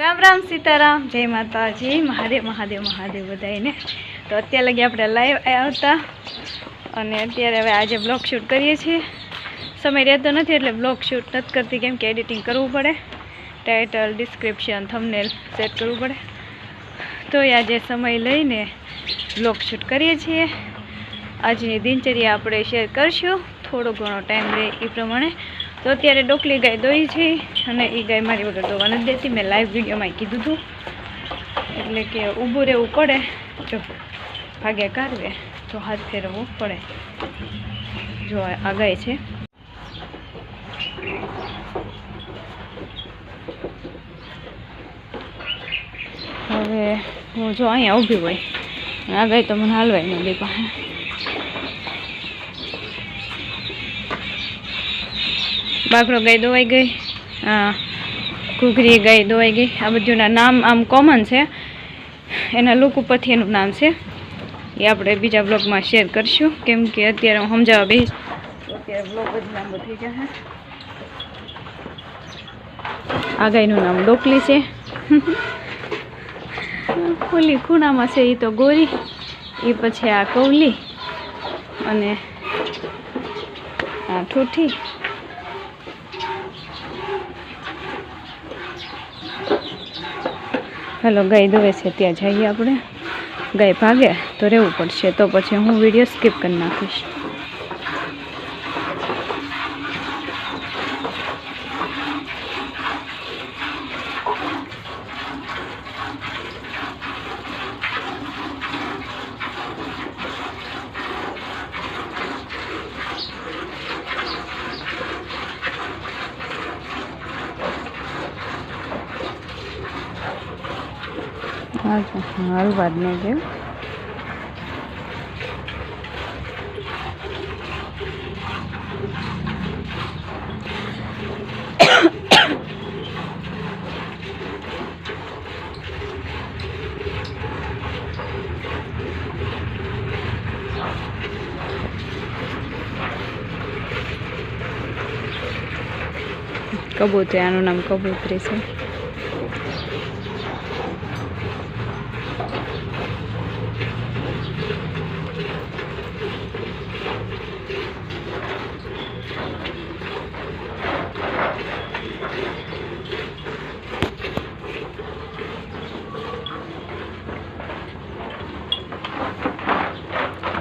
राम राम सीताराम जय माताजी महादेव महादेव महादेव बधाईने। तो अत्यार लगी આપણે લાઈવ આવતા અને અત્યારે હવે આજે બ્લોગ શૂટ કરીએ છીએ। સમય રહેતો નથી એટલે બ્લોગ શૂટ નથી કરતી કેમ કે એડિટિંગ કરવું પડે, ટાઇટલ ડિસ્ક્રિપ્શન થંબનેલ સેટ કરવું પડે। તો આજે સમય લઈને બ્લોગ શૂટ કરીએ છીએ। આજની દિનચર્યા આપણે શેર કરશું, થોડો ઘણો ટાઈમ રહે એ પ્રમાણે। तो अत्यारे डोकली गाय दोई छे अने ई गाय मारी वगर दोवा नथी देती। मैं लाइव विडियो में कीधुं हतुं एटले के ऊभुं रहेवुं पड़े, जो भाग्या कारवे तो हाथ फेरववो पड़े। जो आ गाय छे हवे हूँ जो अहींया ऊभी होय आ गाय तो मने हालवाय न दे पाछे। बाकड़ो गाय दोवाई गई, घूघरी गाय दोवाई गई। आ बधुना नाम आम कॉमन है, एना लुक उपरथी एनुं नाम है। ये आपणे बीजा ब्लॉग में शेर करशुं केम के अत्यारे हूँ समजावा बेस तो अत्यारे ब्लॉग ज लांबो थई जशे। आ गायनुं नाम डोकली है। खुली खूणा में छे, ई तो गोरी, ई पछी आ कवली अने आ ठूठी। हेलो गाय दोवे से त्या जाइए आपणे। गाय भागे तो रहेवुं पड़शे, तो पछी हूँ विडियो स्कीप करी नाखीश। हलवाद नहीं गए कबूतरी, आनु नाम कबूतरी से।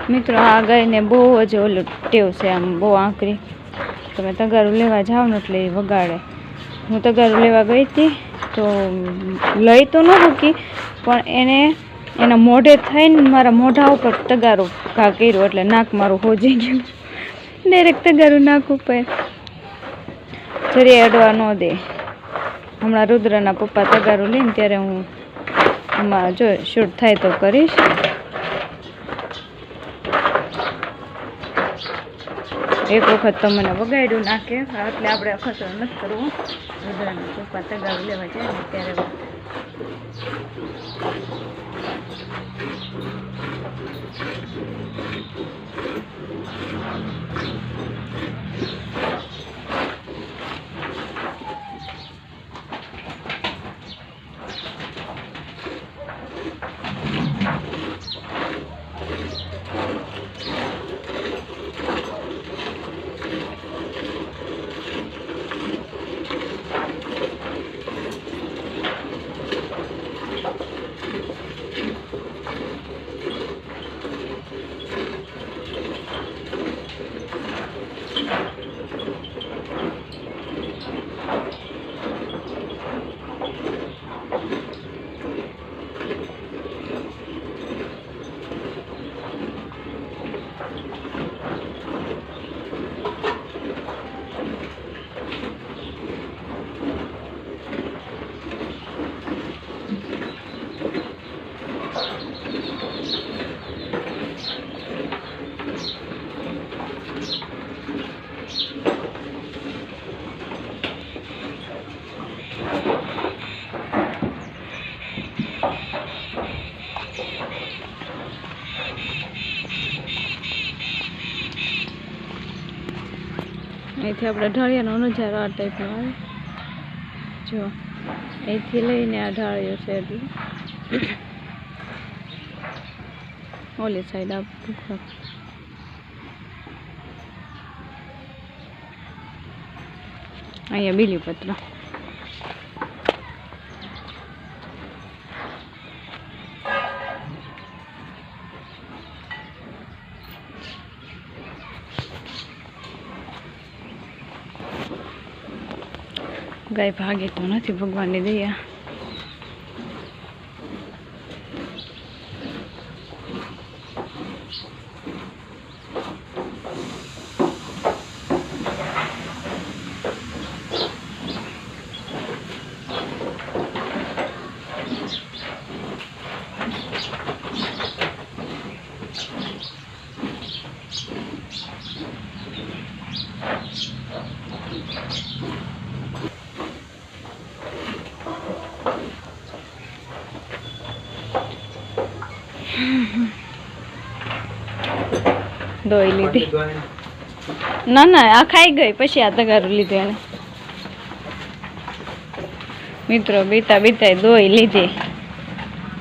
मित्रों आ गाय ने बहु ज ओलू टेव से, आम बहु आंकरी। तो तगारू लेवा जाओ ने एटले वगाड़े। हूँ तगारू लेवा गई थी तो लई तो न मूकी पण एने एना मोढे थईने मारा मोढा उपर तगारू घा कर्यो एटले नाक मारू होजी गयुं। डायरेक्ट तगारू नाक उपर जरी अडवा न दे। हमणां रुद्रना पप्पा तगारू लईने त्यारे हूँ आमां जो शूट थाय तो करीश। एक वखत तो मैंने वगाड्યું नाके એટલે આપણે અખતરો નથી કરવું। रुद्रना पप्पा तगारू लेवा जाए ने त्यारे અહીંથી આપણે ઢળિયાનો નજારો આ ટાઈપનો આવે જો। અહીંથી લઈને આ ઢાળ્યો છે એટલે ઓલી સાઈડ આપવું. અહીંયા બીલીપત્ર. ગાય ભાગે તો નથી, ભગવાનની દયા. દોઈ લીધી. ના ના, આ ખાઈ ગઈ પછી આ તગારું લીધું એને. મિત્રો બીતા બીતા દોઈ લીધી.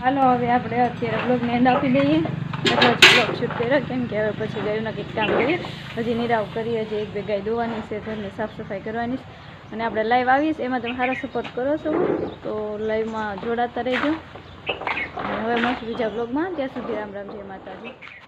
હાલો હવે આપણે અત્યારે બ્લોગને એન્ડ આપી દઈએ. એટલે બ્લોગ શૂટ કર્યો કેમ કે હવે પછી ગાયોના કંઈક કામ કરીએ. હજી નિરાવ કરીએ, જે એક બે ગાય ધોવાની છે, ઘરની સાફ સફાઈ કરવાની છે. અને આપણે લાઈવ આવીશ, એમાં તમે સારો સપોર્ટ કરો છો તો લાઈવમાં જોડાતા રહેજો. અને હવે મળશું બીજા બ્લોગમાં. ત્યાં સુધી રામ રામ, જય માતાજી.